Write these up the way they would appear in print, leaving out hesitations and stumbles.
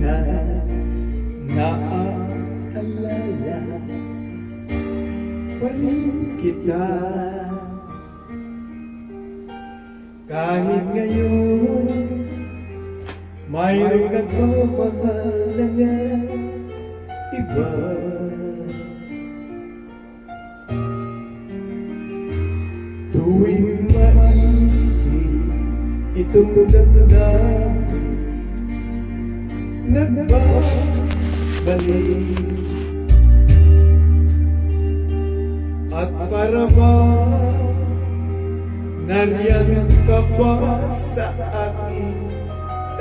minsan naaalala pa rin kita. Kahit ngayon mayroong nagmamahal na nga iba. Tuwing maisip itong damdamin, nagbabalik. At para ba nariyan ka pa sa aking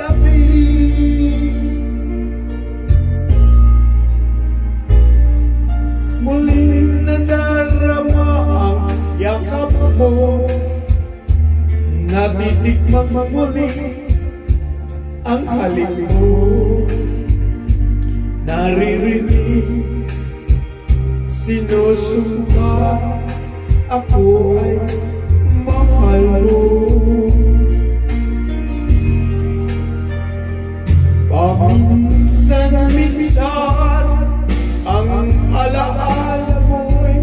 tabi? Muling nadarama ang yakap mo, natitikmang muli ang halik mo. Naririnig, sinusumpa, ako ay mahal mo. Paminsan-minsan ang alaala mo'y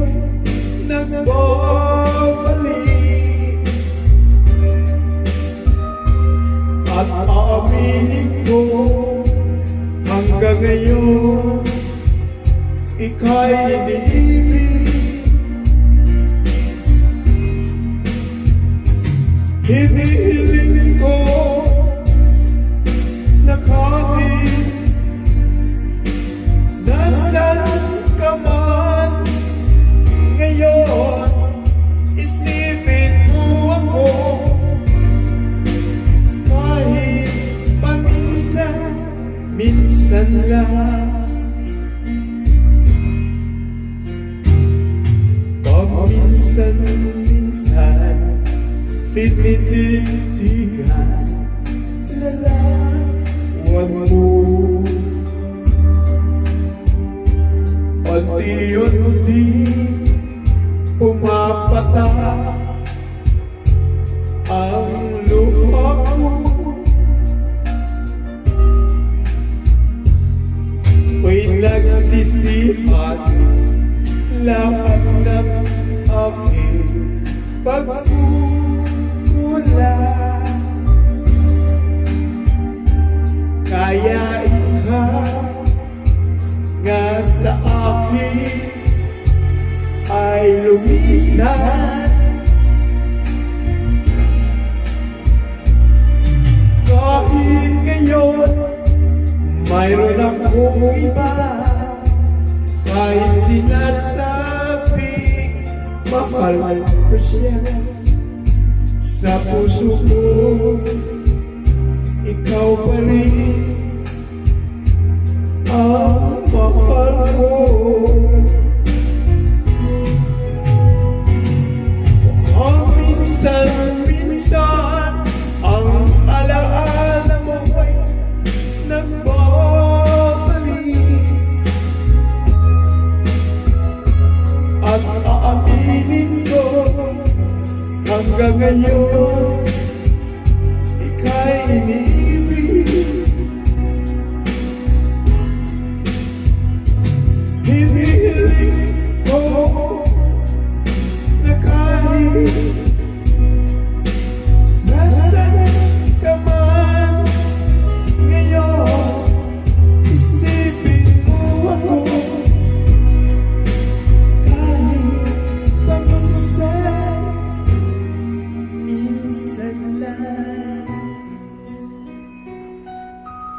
nagbabalik, at aaminin ko hanggang ngayon ika'y iniibig. Hinihiling ko na kahit nasaan ka man ngayon, isipin mo ako kahit paminsan-minsan lang. Paminsan-minsan tinititigan larawan mo. Unti-unti pumapatak ang luha ko. May nagsisihan lahat ng aking pagkukulang. Kaya ikaw nga sa akin ay lumisan. Kahit ngayon mayroon akong iba, kahit sinasabi mahal ko siya, sa puso ko ikaw pa rin ang mahal ko. Minsan-minsan ang alaala mo ay nagbabalik, at aaminin ko hanggang ngayon ika'y iniibig. Hinihiling ko